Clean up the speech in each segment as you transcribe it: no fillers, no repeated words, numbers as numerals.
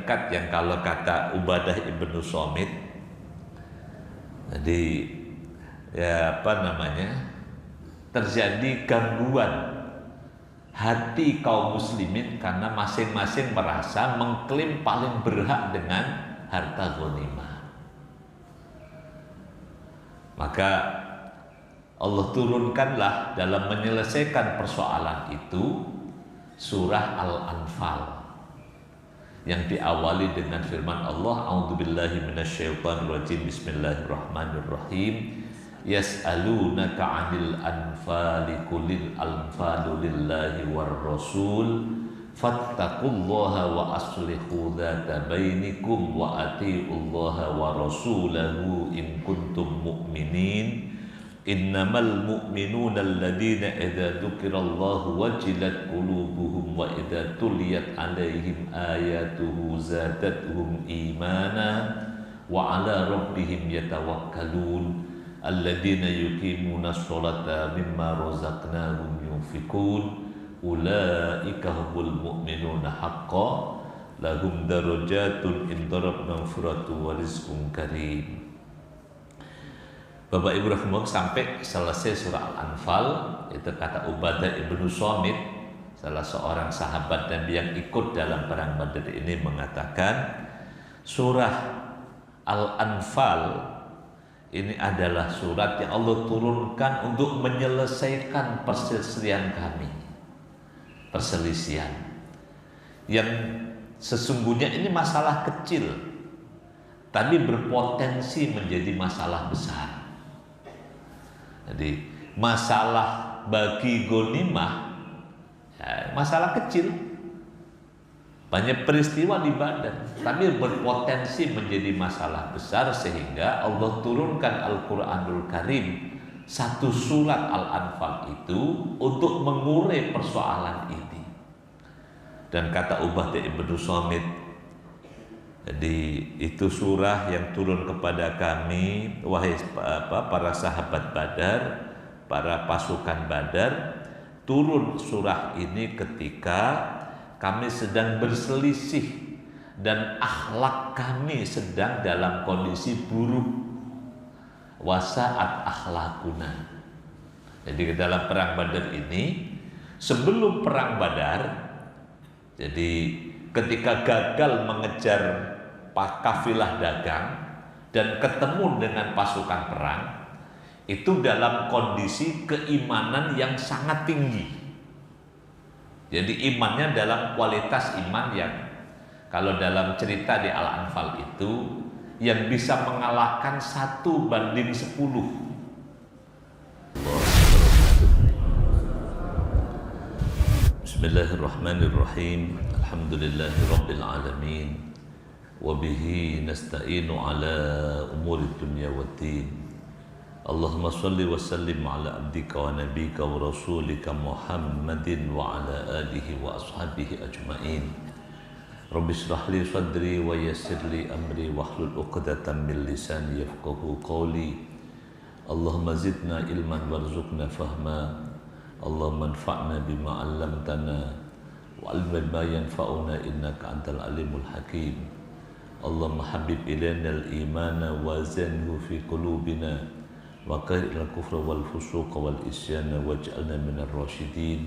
diangkat yang kalau kata Ubadah ibnu Somit, jadi ya apa namanya, terjadi gangguan hati kaum muslimin karena masing-masing merasa mengklaim paling berhak dengan harta ghanimah. Maka Allah turunkanlah dalam menyelesaikan persoalan itu surah Al-Anfal yang diawali dengan firman Allah, a'udzubillahi minasyaitonirrajim, bismillahirrahmanirrahim, yas'alunaka 'anil anfali qulil anfalu lillahi war rasul fattaqullaha wa aslihu dzata bainikum wa atiullaha wa rasulahu in kuntum mu'minin innamal mu'minuna alladzina idza dzukirallahu wajilat qulubuhum wa idza tuliyat 'alaihim ayatuhu zadatuhum imana wa 'ala rabbihim yatawakkalun alladzina yuqimuna sholata mimma razaqnahum yunfikun ulaika humul mu'minuna haqqan lahum darajatun inda rabbihim maghfiratun wa rizqun karim. Bapak Ibu rahimahullah, sampai selesai surah Al-Anfal, itu kata Ubadah ibnu Somit, salah seorang sahabat Nabi yang ikut dalam perang Badar ini, mengatakan surah Al-Anfal ini adalah surat yang Allah turunkan untuk menyelesaikan perselisihan kami. Perselisihan yang sesungguhnya ini masalah kecil, tapi berpotensi menjadi masalah besar. Jadi masalah bagi ghanimah ya, masalah kecil, banyak peristiwa di Badar, tapi berpotensi menjadi masalah besar sehingga Allah turunkan Al-Quranul Karim, satu surat Al-Anfal itu untuk mengurai persoalan ini. Dan kata Ubadah ibnu Somit, jadi itu surah yang turun kepada kami, wahai para sahabat Badar, para pasukan Badar. Turun surah ini ketika kami sedang berselisih dan akhlak kami sedang dalam kondisi buruk. Wasaat akhlakuna. Jadi dalam perang Badar ini, sebelum perang Badar, jadi ketika gagal mengejar kafilah dagang dan ketemu dengan pasukan perang, itu dalam kondisi keimanan yang sangat tinggi. Jadi imannya dalam kualitas iman yang kalau dalam cerita di Al-Anfal itu yang bisa mengalahkan 1:10. Bismillahirrahmanirrahim. Alhamdulillahi rabbil alamin. Wa bihi nasta'inu ala umuri dunya waddin. Allahumma salli wa sallim ala abdika wa nabika wa rasulika Muhammadin wa ala alihi wa ashabihi ajma'in. Rabbi shrah li sadri wa yassir li amri wahlul 'uqdatam min lisani yafqahu qawli. Allahumma zidna ilman warzuqna fahma. Allahumma anfa'na bima 'allamtana wa 'allimna ma yanfa'una innaka antal alimul hakim. Allahumma habib ilaina al-imana wa zanhu fi qulubina wa qahiril kufra wal fusuqa wal isyana waj'alna minar rasyidin.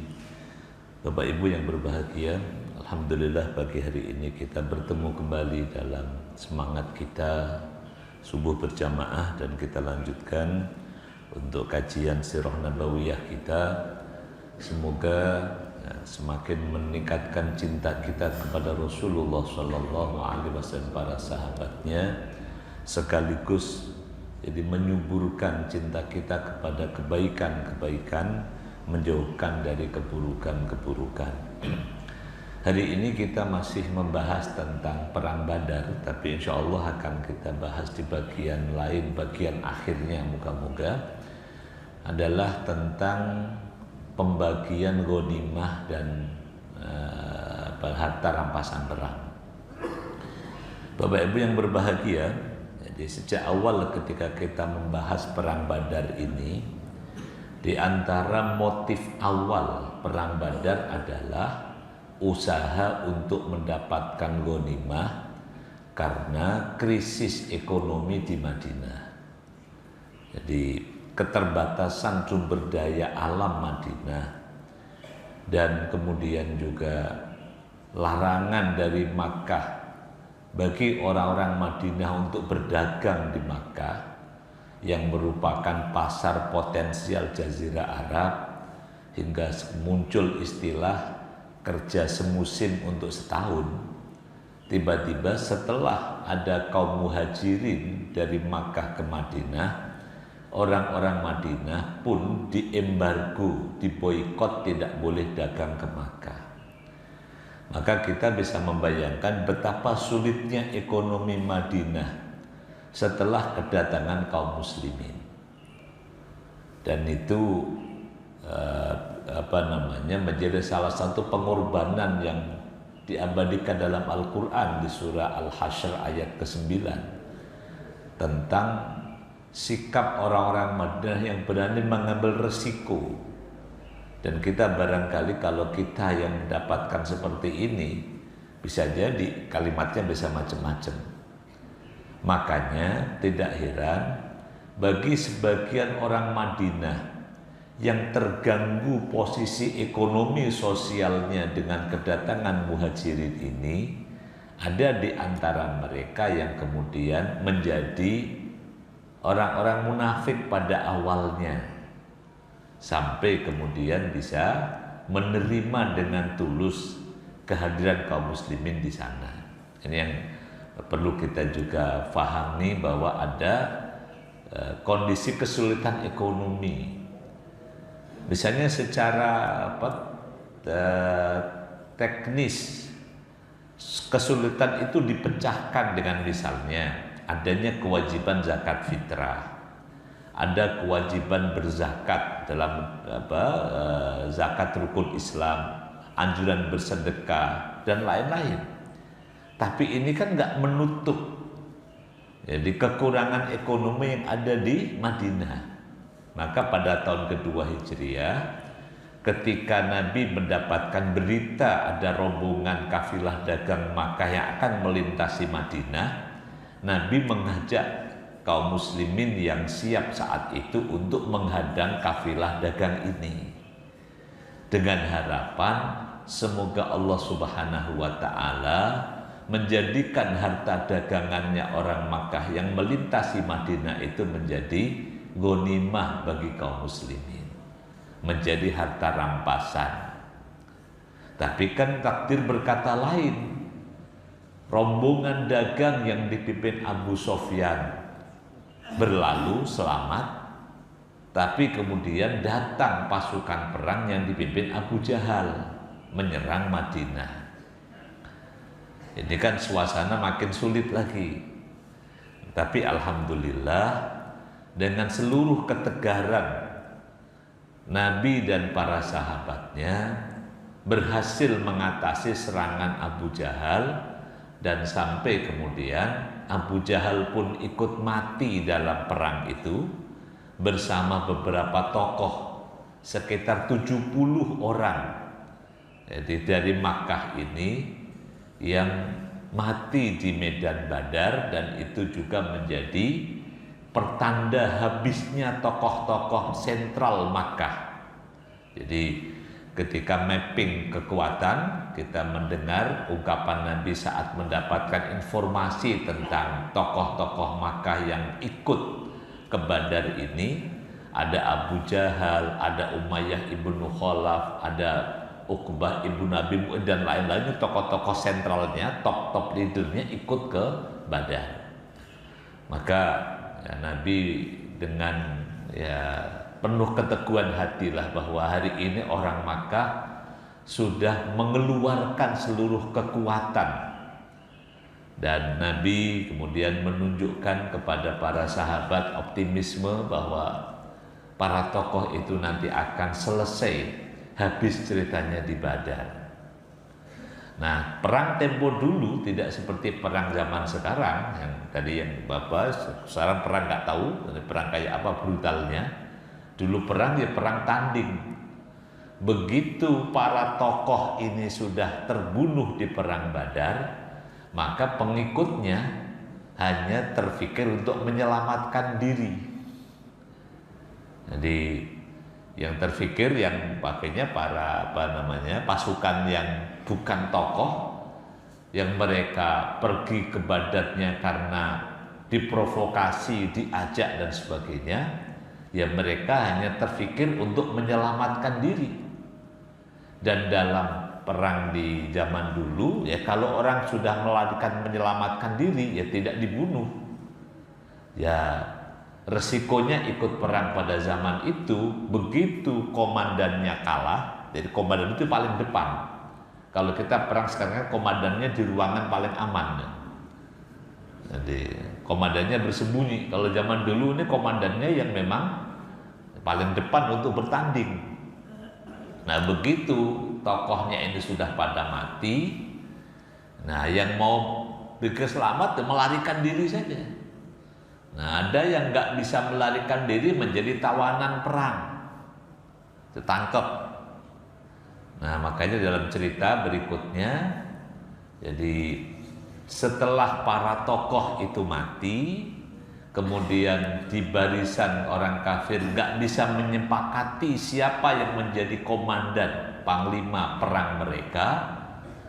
Bapak Ibu yang berbahagia, alhamdulillah pagi hari ini kita bertemu kembali dalam semangat kita subuh berjamaah, dan kita lanjutkan untuk kajian sirah nabawiyah kita. Semoga semakin meningkatkan cinta kita kepada Rasulullah Sallallahu Alaihi Wasallam, para sahabatnya, sekaligus jadi menyuburkan cinta kita kepada kebaikan-kebaikan, menjauhkan dari keburukan-keburukan. Hari ini kita masih membahas tentang perang Badar, tapi insya Allah akan kita bahas di bagian lain, bagian akhirnya moga-moga, adalah tentang pembagian ghanimah dan harta rampasan perang. Bapak Ibu yang berbahagia, jadi sejak awal ketika kita membahas perang Badar ini, di antara motif awal perang Badar adalah usaha untuk mendapatkan ghanimah karena krisis ekonomi di Madinah. Jadi keterbatasan sumber daya alam Madinah dan kemudian juga larangan dari Makkah bagi orang-orang Madinah untuk berdagang di Makkah yang merupakan pasar potensial Jazirah Arab, hingga muncul istilah kerja semusim untuk setahun. Tiba-tiba setelah ada kaum muhajirin dari Makkah ke Madinah, orang-orang Madinah pun diembargo, diboikot, tidak boleh dagang ke Makkah. Maka kita bisa membayangkan betapa sulitnya ekonomi Madinah setelah kedatangan kaum muslimin. Dan itu menjadi salah satu pengorbanan yang diabadikan dalam Al-Quran di surah Al-Hasyr ayat ke-9 tentang sikap orang-orang Madinah yang berani mengambil resiko. Dan kita barangkali kalau kita yang mendapatkan seperti ini, bisa jadi kalimatnya bisa macam-macam. Makanya tidak heran bagi sebagian orang Madinah yang terganggu posisi ekonomi sosialnya dengan kedatangan muhajirin ini, ada di antara mereka yang kemudian menjadi orang-orang munafik pada awalnya, sampai kemudian bisa menerima dengan tulus kehadiran kaum muslimin di sana. Ini yang perlu kita juga fahami, bahwa ada kondisi kesulitan ekonomi. Misalnya secara teknis, kesulitan itu dipecahkan dengan misalnya adanya kewajiban zakat fitrah, ada kewajiban berzakat dalam zakat rukun Islam, anjuran bersedekah dan lain-lain. Tapi ini kan nggak menutup jadi kekurangan ekonomi yang ada di Madinah. Maka pada tahun kedua Hijriah, ketika Nabi mendapatkan berita ada rombongan kafilah dagang Makkah yang akan melintasi Madinah, Nabi mengajak kaum muslimin yang siap saat itu untuk menghadang kafilah dagang ini, dengan harapan semoga Allah Subhanahu wa Ta'ala menjadikan harta dagangannya orang Makkah yang melintasi Madinah itu menjadi ghanimah bagi kaum muslimin, menjadi harta rampasan. Tapi kan takdir berkata lain. Rombongan dagang yang dipimpin Abu Sofyan berlalu selamat, tapi kemudian datang pasukan perang yang dipimpin Abu Jahal menyerang Madinah. Ini kan suasana makin sulit lagi. Tapi alhamdulillah, dengan seluruh ketegaran Nabi dan para sahabatnya berhasil mengatasi serangan Abu Jahal, dan sampai kemudian Abu Jahal pun ikut mati dalam perang itu bersama beberapa tokoh, sekitar 70 orang. Jadi dari Makkah ini yang mati di medan Badar, dan itu juga menjadi pertanda habisnya tokoh-tokoh sentral Makkah. Jadi ketika mapping kekuatan, kita mendengar ungkapan Nabi saat mendapatkan informasi tentang tokoh-tokoh Makkah yang ikut ke Badar ini. Ada Abu Jahal, ada Umayyah ibnu Khalaf, ada Uqbah ibnu Abi Mu'id dan lain-lainnya, tokoh-tokoh sentralnya, top leadernya ikut ke Badar. Maka ya, Nabi dengan penuh keteguhan hatilah bahwa hari ini orang Makkah sudah mengeluarkan seluruh kekuatan, dan Nabi kemudian menunjukkan kepada para sahabat optimisme bahwa para tokoh itu nanti akan selesai habis ceritanya di Badar. Nah, perang tempo dulu tidak seperti perang zaman sekarang yang tadi yang Bapak sekarang perang nggak tahu perang kayak apa brutalnya. Dulu perang ya perang tanding. begitu para tokoh ini sudah terbunuh di perang Badar, maka pengikutnya hanya terfikir untuk menyelamatkan diri. Jadi yang terfikir, yang pakainya para pasukan yang bukan tokoh, yang mereka pergi ke Badarnya karena diprovokasi, diajak dan sebagainya, ya mereka hanya terfikir untuk menyelamatkan diri. Dan dalam perang di zaman dulu, ya kalau orang sudah menyelamatkan diri, ya tidak dibunuh. Ya resikonya ikut perang pada zaman itu, begitu komandannya kalah, jadi komandan itu paling depan. Kalau kita perang sekarang kan komandannya di ruangan paling aman. Jadi komandannya bersembunyi. Kalau zaman dulu ini komandannya yang memang paling depan untuk bertanding. Nah begitu tokohnya ini sudah pada mati, nah yang mau pikir selamat melarikan diri saja. Nah ada yang nggak bisa melarikan diri menjadi tawanan perang, ditangkap. Nah makanya dalam cerita berikutnya, jadi setelah para tokoh itu mati, kemudian di barisan orang kafir nggak bisa menyepakati siapa yang menjadi komandan panglima perang mereka,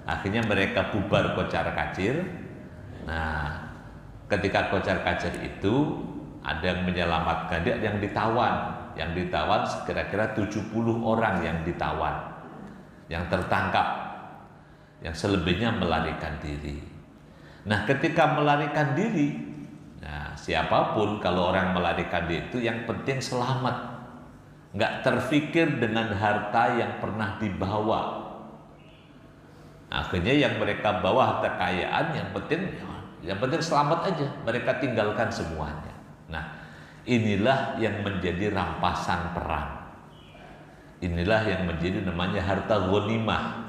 akhirnya mereka bubar kocar-kacir. Nah ketika kocar-kacir itu ada yang menyelamatkan, dia yang ditawan kira-kira 70 orang yang ditawan, yang tertangkap, yang selebihnya melarikan diri. Nah ketika melarikan diri, nah, siapapun kalau orang melarikan diri itu yang penting selamat, nggak terfikir dengan harta yang pernah dibawa. Akhirnya yang mereka bawa harta kekayaan, yang penting selamat aja, mereka tinggalkan semuanya. Nah inilah yang menjadi rampasan perang. Inilah yang menjadi namanya harta ghanimah.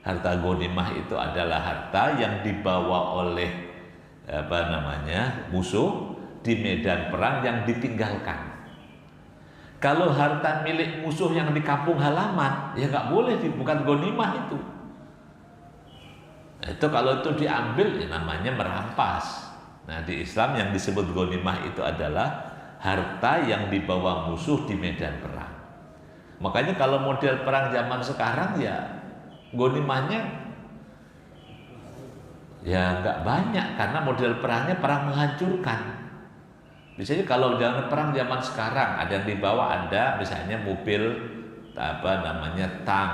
Harta ghanimah itu adalah harta yang dibawa oleh musuh di medan perang yang ditinggalkan. Kalau harta milik musuh yang di kampung halaman, ya nggak boleh, bukan ghanimah itu. Itu kalau itu diambil, ya namanya merampas. Nah di Islam yang disebut ghanimah itu adalah harta yang dibawa musuh di medan perang. Makanya kalau model perang zaman sekarang ya ghanimahnya ya nggak banyak, karena model perangnya perang menghancurkan. Misalnya kalau dalam perang zaman sekarang ada yang dibawa, ada misalnya mobil tank,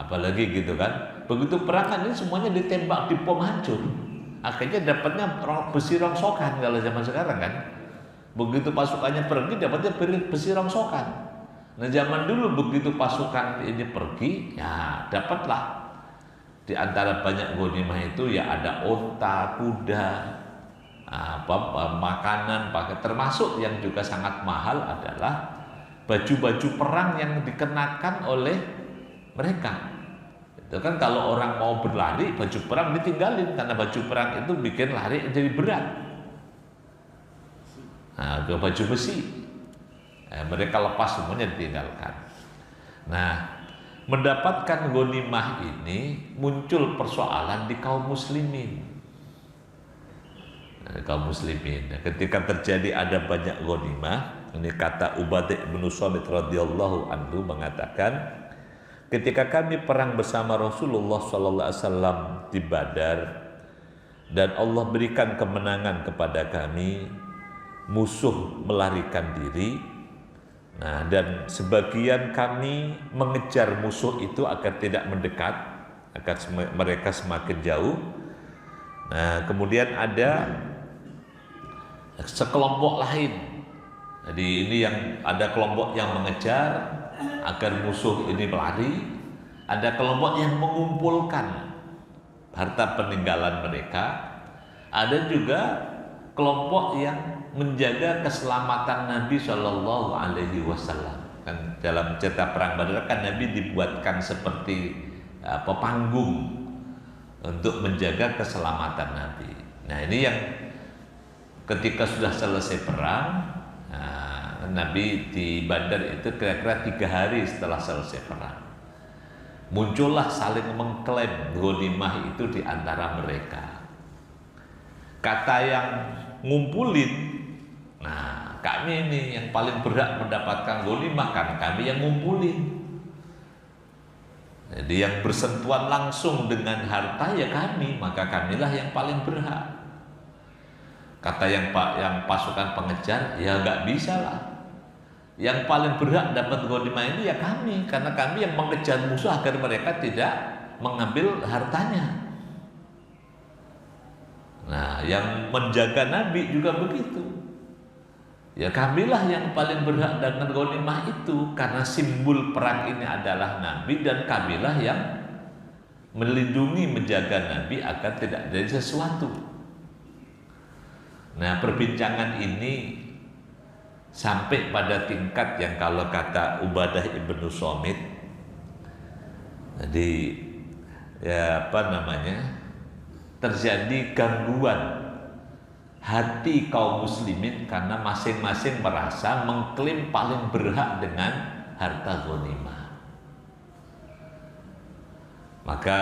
apalagi gitu kan. Begitu perang kan ini semuanya ditembak, dibom hancur. Akhirnya dapatnya besi rongsokan kalau zaman sekarang kan. Begitu pasukannya pergi dapatnya besi rongsokan. Nah zaman dulu begitu pasukan ini pergi, ya dapatlah di antara banyak ghanimah itu ya ada unta, kuda, makanan, pakai, termasuk yang juga sangat mahal adalah baju-baju perang yang dikenakan oleh mereka. Itu kan kalau orang mau berlari, baju perang ditinggalin karena baju perang itu bikin lari jadi berat. Nah, baju besi. Mereka lepas semuanya, ditinggalkan. Nah, mendapatkan ghanimah ini muncul persoalan di kaum muslimin. Kaum muslimin. Ketika terjadi ada banyak ghanimah, ini kata Ubadah bin Samit radhiyallahu anhu mengatakan, ketika kami perang bersama Rasulullah sallallahu alaihi wasallam di Badar dan Allah berikan kemenangan kepada kami, musuh melarikan diri. Nah, dan sebagian kami mengejar musuh itu agar tidak mendekat, agar mereka semakin jauh. Nah, kemudian ada sekelompok lain. Jadi ini yang ada kelompok yang mengejar agar musuh ini melari. Ada kelompok yang mengumpulkan harta peninggalan mereka. Ada juga kelompok yang menjaga keselamatan Nabi Shallallahu Alaihi Wasallam. Kan dalam cerita perang Badar kan Nabi dibuatkan seperti panggung untuk menjaga keselamatan Nabi. Nah ini yang ketika sudah selesai perang, Nabi di Badar itu kira-kira 3 hari setelah selesai perang. Muncullah saling mengklaim ghanimah itu di antara mereka. Kata yang ngumpulin, nah kami ini yang paling berhak mendapatkan ghanimah karena kami yang ngumpulin. Jadi yang bersentuhan langsung dengan harta ya kami, maka kamilah yang paling berhak. Kata yang pasukan pengejar, ya nggak bisa lah. Yang paling berhak dapat ghanimah ini ya kami, karena kami yang mengejar musuh agar mereka tidak mengambil hartanya. Nah, yang menjaga Nabi juga begitu. Ya kamilah yang paling berhak dengan ghanimah itu, karena simbol perang ini adalah Nabi, dan kamilah yang melindungi, menjaga Nabi agar tidak terjadi sesuatu. Nah, perbincangan ini sampai pada tingkat yang kalau kata Ubadah ibnu Somit, jadi ya terjadi gangguan hati kaum muslimin karena masing-masing merasa mengklaim paling berhak dengan harta ghanimah. Maka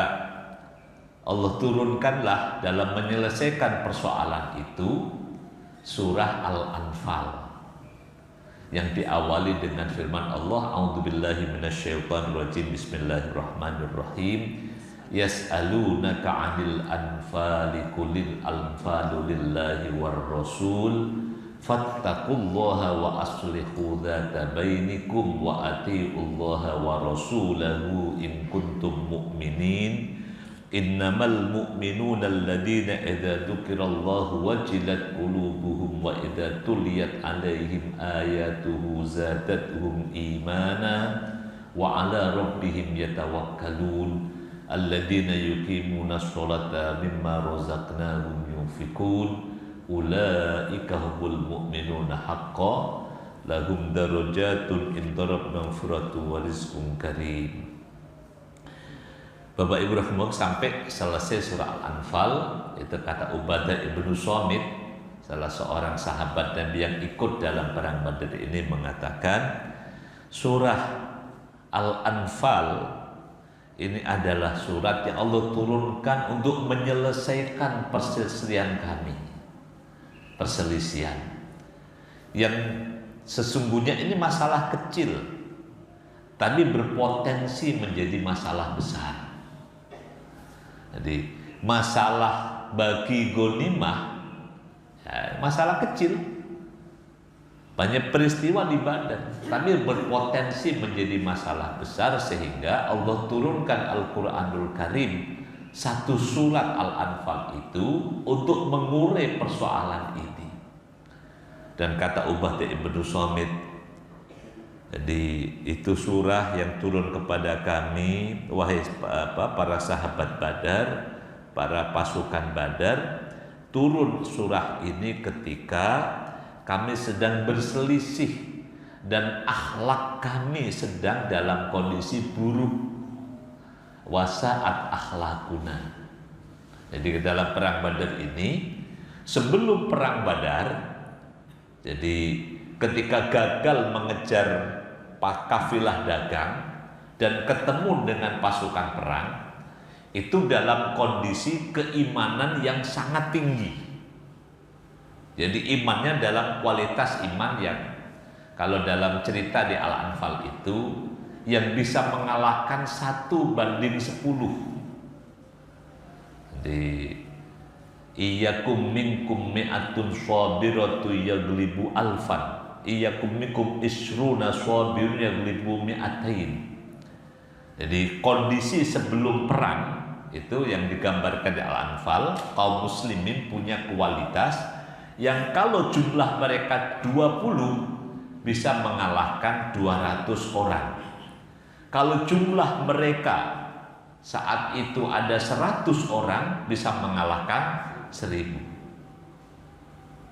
Allah turunkanlah dalam menyelesaikan persoalan itu surah Al-Anfal yang diawali dengan firman Allah, A'udzubillahi minasyaitonirrajim, Bismillahirrahmanirrahim. Yas'alunaka 'anil anfali qulil anfalu lillahi war rasul fattaqullaha wa aslihu dzata bainikum wa atiullaha wa rasulahu in kuntum mu'minin. Innamal mu'minuna alladzina idza dzukirallahu wajilat qulubuhum wa idza tuliyat 'alaihim ayatuhu zadatuhum imana wa 'ala rabbihim yatawakkalun alladzina yuqimuna sholata mimma razaqnahum yunfikun ulaika humul mu'minuna haqqan lahum darajatun inda rabbihim maghfiratun wa rizqun karim. Bapak Ibu rahimahullah, sampai selesai surah Al-Anfal, itu kata Ubadah ibnu Somit, salah seorang sahabat Nabi yang ikut dalam perang Badar ini, mengatakan surah Al-Anfal ini adalah surat yang Allah turunkan untuk menyelesaikan perselisihan kami, perselisihan yang sesungguhnya ini masalah kecil tapi berpotensi menjadi masalah besar. Jadi masalah bagi ghanimah ya, masalah kecil, banyak peristiwa di Badar, tapi berpotensi menjadi masalah besar sehingga Allah turunkan Al-Quranul Karim, satu surat Al-Anfal itu untuk mengurai persoalan ini. Dan kata Ubadah ibnu Somit, jadi itu surah yang turun kepada kami, wahai para sahabat Badar, para pasukan Badar. Turun surah ini ketika kami sedang berselisih dan akhlak kami sedang dalam kondisi buruk. Wasaat akhlakuna. Jadi dalam perang Badar ini, sebelum perang Badar, jadi ketika gagal mengejar kafilah dagang dan ketemu dengan pasukan perang, itu dalam kondisi keimanan yang sangat tinggi. Jadi imannya dalam kualitas iman yang kalau dalam cerita di Al-Anfal itu yang bisa mengalahkan 1:10. Jadi iyyakum minkum mi'atun sabiratu yaglibu alfan, iyyakum minkum isruna sabirun yaglibu mi'atain. Jadi kondisi sebelum perang itu yang digambarkan di Al-Anfal, kaum muslimin punya kualitas yang kalau jumlah mereka 20 bisa mengalahkan 200 orang. Kalau jumlah mereka saat itu ada 100 orang bisa mengalahkan 1000.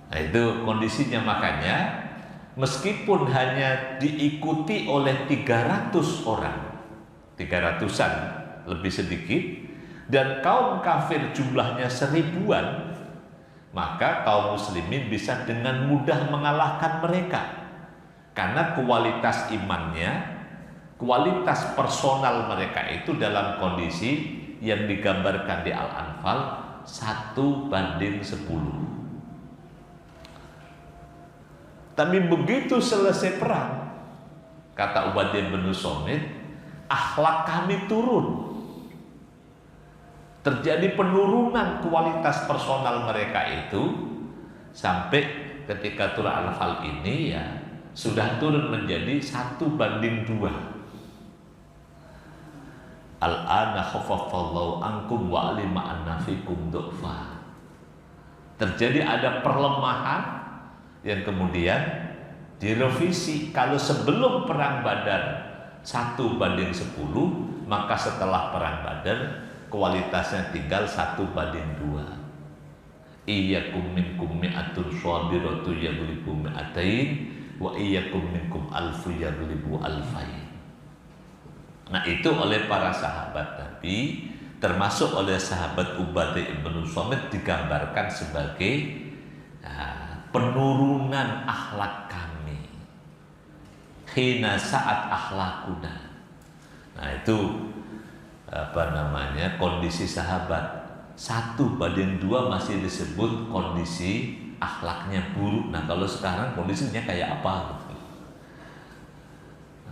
Nah itu kondisinya, makanya meskipun hanya diikuti oleh 300 orang, 300-an lebih sedikit, dan kaum kafir jumlahnya 1000-an, maka kaum muslimin bisa dengan mudah mengalahkan mereka. Karena kualitas imannya, kualitas personal mereka itu dalam kondisi yang digambarkan di Al-Anfal 1:10. Tapi begitu selesai perang, kata Ubadah bin Samit, akhlak kami turun. Terjadi penurunan kualitas personal mereka itu sampai ketika surah Al-Anfal ini ya sudah turun menjadi 1:2. Al-ana khaffafallahu ankum wa alima anna fikum du'fa. Terjadi ada perlemahan yang kemudian direvisi. Kalau sebelum perang Badar 1:10, maka setelah perang Badar kualitasnya tinggal 1:2. Iyyakum minkum mi'atun sabiratu yaghlibu mi'atain wa iyyakum minkum alfu yaghlibu alfain. Nah, itu oleh para sahabat Nabi, termasuk oleh sahabat Ubadah bin Samit, digambarkan sebagai penurunan akhlak kami. Hina saat akhlakuna. Nah, itu kondisi sahabat. 1:2 masih disebut kondisi akhlaknya buruk. Nah, kalau sekarang kondisinya kayak apa gitu.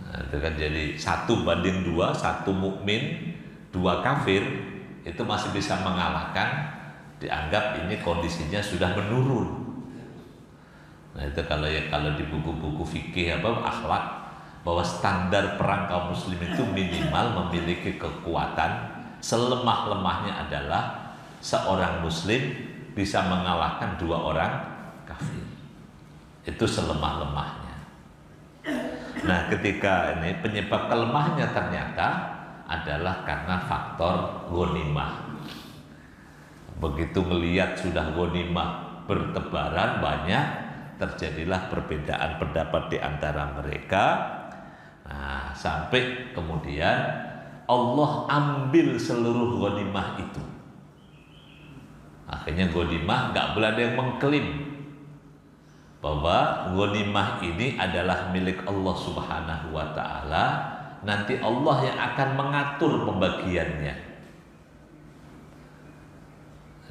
Nah, itu kan jadi 1:2, 1 mukmin, 2 kafir, itu masih bisa mengalahkan, dianggap ini kondisinya sudah menurun. Nah, itu kalau di buku-buku fikih akhlak, bahwa standar perang kaum muslim itu minimal memiliki kekuatan selemah-lemahnya adalah seorang muslim bisa mengalahkan 2 orang kafir. Itu selemah-lemahnya. Nah, ketika ini penyebab kelemahnya ternyata adalah karena faktor ghanimah. Begitu melihat sudah ghanimah bertebaran banyak, terjadilah perbedaan pendapat di antara mereka. Nah, sampai kemudian Allah ambil seluruh ghanimah itu. Akhirnya ghanimah nggak boleh ada yang mengklaim bahwa ghanimah ini adalah milik Allah Subhanahu wa Ta'ala. Nanti Allah yang akan mengatur pembagiannya.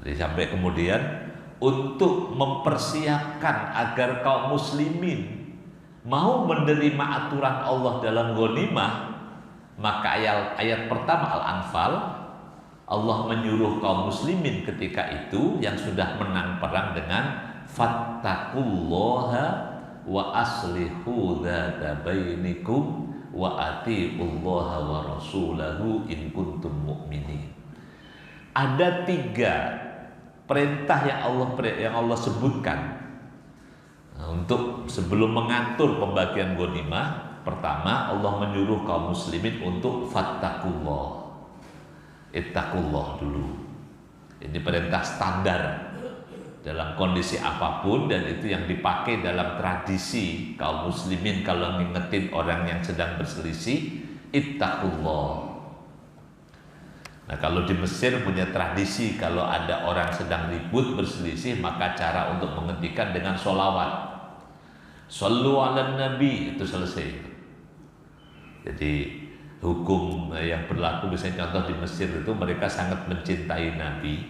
Jadi sampai kemudian untuk mempersiapkan agar kaum muslimin mau menerima aturan Allah dalam ghanimah, maka ayat pertama Al-Anfal, Allah menyuruh kaum muslimin ketika itu yang sudah menang perang dengan fattaqullaha wa aslihu dzata bainikum wa atiullaha wa rasulahu in kuntum mu'minin. Ada 3 perintah yang Allah sebutkan untuk sebelum mengatur pembagian ghanimah. Pertama, Allah menyuruh kaum muslimin untuk fattaqullah. Ittaqullah dulu. Ini perintah standar dalam kondisi apapun, dan itu yang dipakai dalam tradisi kaum muslimin kalau ngingetin orang yang sedang berselisih, ittaqullah. Nah, kalau di Mesir punya tradisi kalau ada orang sedang ribut berselisih, maka cara untuk menghentikan dengan sholawat. Shallu ala nabi, itu selesai. Jadi hukum yang berlaku biasanya contoh di Mesir itu mereka sangat mencintai Nabi.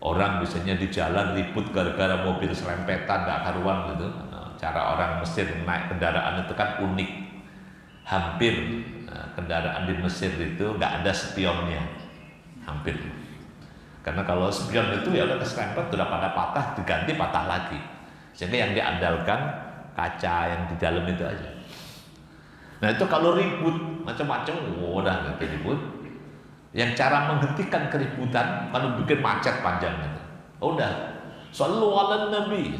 Orang biasanya di jalan ribut gara-gara mobil serempetan gak karuan gitu. Cara orang Mesir naik kendaraan itu kan unik. Hampir kendaraan di Mesir itu gak ada spionnya. Hampir. Karena kalau spion itu ya udah keserempet, udah pada patah, diganti patah lagi. Sehingga yang diandalkan kaca yang di dalam itu aja. Nah, itu kalau ribut macam-macam, udah nggak ribut. Yang cara menghentikan keributan kalau bikin macet panjang itu, udah shallu ala nabi,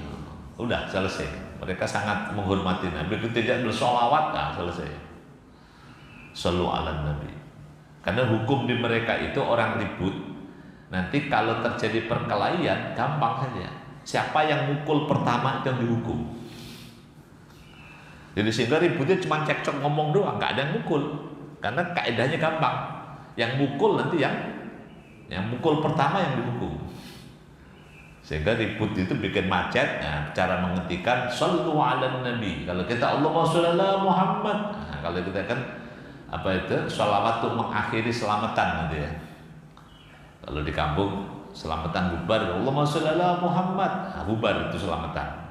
udah selesai. Mereka sangat menghormati Nabi, tidak bersolawat, nah selesai. Shallu ala nabi. Karena hukum di mereka itu orang ribut, nanti kalau terjadi perkelahian gampang saja. Siapa yang mukul pertama itu yang dihukum. Jadi sehingga ributnya cuma cekcok ngomong doang, nggak ada yang mukul. Karena kaidahnya gampang. Yang mukul nanti yang mukul pertama yang dihukum. Sehingga ribut itu bikin macet. Nah, cara menghentikan shallu ala nabi. Kalau kita Allahumma shalli ala Muhammad. Nah, kalau kita kan apa itu sholawat untuk mengakhiri selamatan gitu ya. Kalau di kampung selamatan bubar, Allahumma shalli ala Muhammad. Nah, bubar itu selamatan.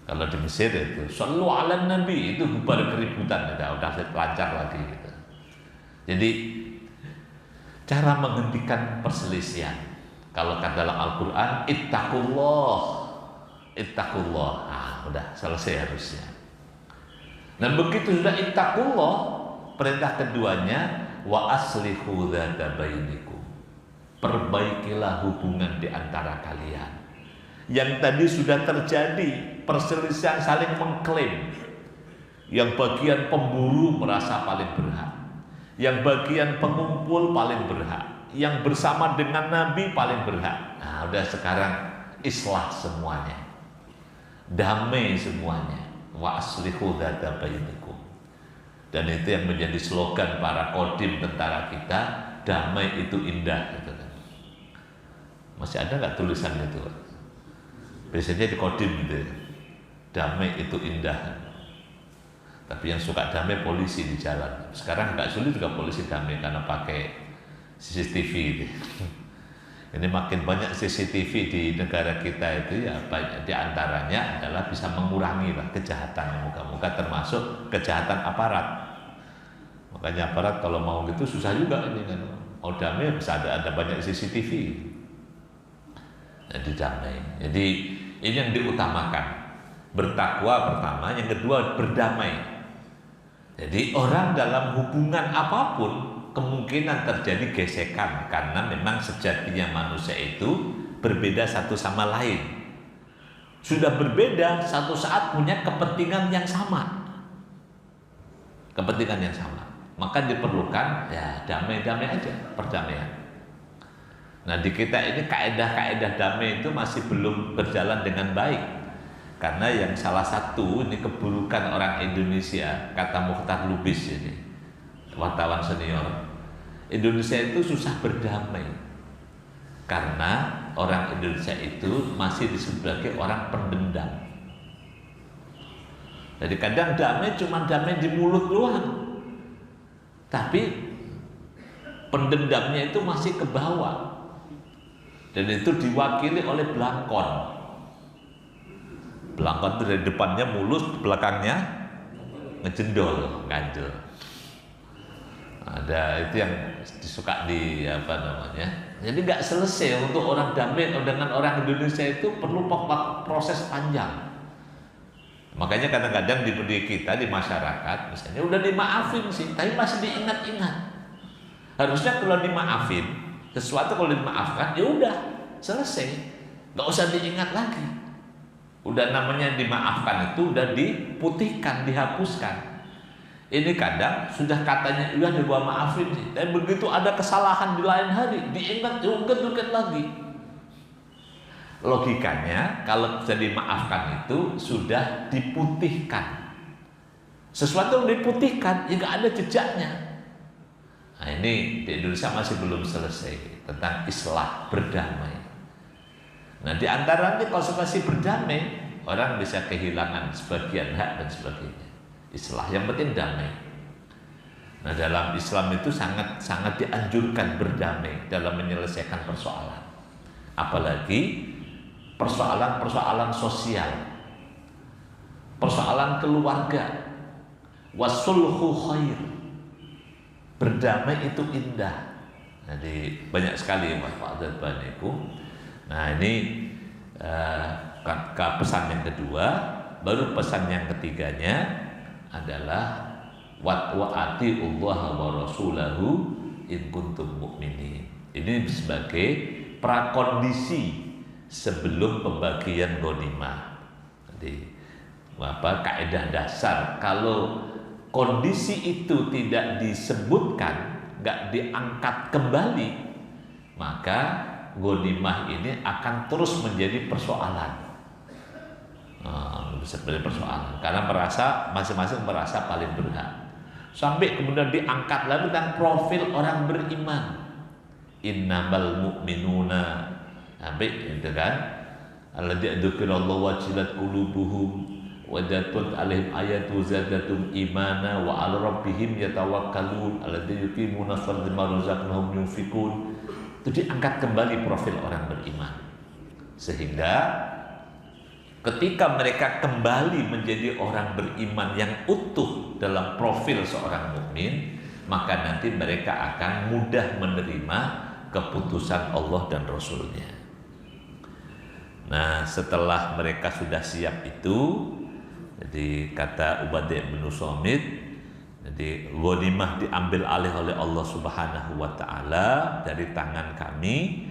Kalau di Mesir itu shallu ala nabi, itu bubar keributan, udah lancar lagi gitu. Jadi cara menghentikan perselisihan, kalau kata dalam Al-Quran ittaqullah, ittaqullah, nah udah selesai harusnya. Dan begitu sudah ittaqullah, perintah keduanya wa aslihu dzata bainikum, perbaikilah hubungan di antara kalian. Yang tadi sudah terjadi perselisihan saling mengklaim, yang bagian pemburu merasa paling berhak, yang bagian pengumpul paling berhak, yang bersama dengan Nabi paling berhak. Nah, udah sekarang islah semuanya, damai semuanya. Wa aslihu dzata bainikum. Dan itu yang menjadi slogan para kodim tentara kita, damai itu indah gitu kan. Masih ada nggak tulisan itu? Biasanya di kodim gitu, damai itu indah. Tapi yang suka damai polisi di jalan. Sekarang nggak sulit juga polisi damai karena pakai CCTV itu. Ini makin banyak CCTV di negara kita itu ya, banyak di antaranya adalah bisa mengurangi lah kejahatan muka-muka, termasuk kejahatan aparat. Makanya aparat kalau mau gitu susah juga ini kan. Mau damai bisa ada banyak CCTV. Jadi damai. Jadi ini yang diutamakan. Bertakwa pertama, yang kedua berdamai. Jadi orang dalam hubungan apapun kemungkinan terjadi gesekan, karena memang sejatinya manusia itu berbeda satu sama lain. Sudah berbeda, satu saat punya kepentingan yang sama. Kepentingan yang sama. Maka diperlukan ya damai-damai aja, perdamaian. Nah, di kita ini kaedah-kaedah damai itu masih belum berjalan dengan baik. Karena yang salah satu ini keburukan orang Indonesia, kata Mukhtar Lubis ini, wartawan senior, Indonesia itu susah berdamai karena orang Indonesia itu masih disebut sebagai orang pendendam. Jadi kadang damai cuma damai di mulut doang, tapi pendendamnya itu masih ke bawah, dan itu diwakili oleh belangkon. Belangkon itu dari depannya mulus, belakangnya ngejendol, ganjel. Ada itu yang disuka di apa namanya. Jadi nggak selesai untuk orang damai dengan orang Indonesia itu perlu proses panjang. Makanya kadang-kadang di kita di masyarakat misalnya udah dimaafin sih, tapi masih diingat-ingat. Harusnya kalau dimaafin sesuatu, kalau dimaafkan ya udah selesai, nggak usah diingat lagi. Udah namanya dimaafkan itu udah diputihkan, dihapuskan. Ini kadang sudah katanya udah gua maafin sih, tapi begitu ada kesalahan di lain hari diingat diungkit lagi. Logikanya kalau bisa dimaafkan itu sudah diputihkan. Sesuatu yang diputihkan ya nggak ada jejaknya. Nah, ini di Indonesia masih belum selesai tentang islah berdamai. Nah, di antara konsekuensi berdamai, orang bisa kehilangan sebagian hak dan sebagainya. Islah yang penting damai. Nah, dalam Islam itu sangat dianjurkan berdamai dalam menyelesaikan persoalan. Apalagi persoalan-persoalan sosial, persoalan keluarga. Wasulhu khair. Berdamai itu indah. Jadi banyak sekali manfaat dan baikku. Nah, ini pesan yang kedua. Baru pesan yang ketiganya adalah wa'ati Allah wa rasulahu in kuntum mu'minin. Ini sebagai prakondisi sebelum pembagian ghanimah. Jadi kaidah dasar, kalau kondisi itu tidak disebutkan, nggak diangkat kembali, maka ghanimah ini akan terus menjadi persoalan. Seperti persoalan karena masing-masing merasa paling berhak, sampai kemudian diangkat lagi tentang profil orang beriman. Innamal mu'minuna Habis itu kan. Alladzi dzukirallahu wajilat qulubuhum wa jatut alaihim ayatu zadatum imana wa 'ala rabbihim yatawakkalun alladzi yuqimuna sholata mimma razaqnahum yunfikun. Itu diangkat kembali profil orang beriman. Sehingga ketika mereka kembali menjadi orang beriman yang utuh dalam profil seorang mukmin, maka nanti mereka akan mudah menerima keputusan Allah dan Rasul-Nya. Nah, setelah mereka sudah siap itu, jadi kata Ubadah bin Samit, jadi ghanimah diambil alih oleh Allah Subhanahu wa taala dari tangan kami.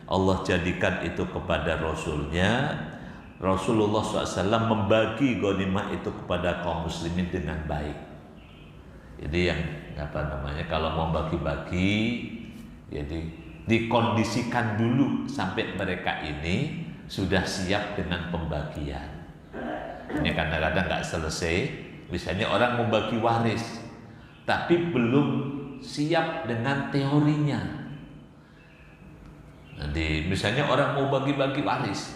Allah jadikan itu kepada Rasul-Nya. Rasulullah SAW membagi ghanimah itu kepada kaum muslimin dengan baik. Jadi yang kalau mau bagi-bagi, jadi dikondisikan dulu sampai mereka ini sudah siap dengan pembagian. Ini kadang-kadang nggak selesai. Misalnya orang membagi waris, tapi belum siap dengan teorinya. Nanti misalnya orang mau bagi-bagi waris,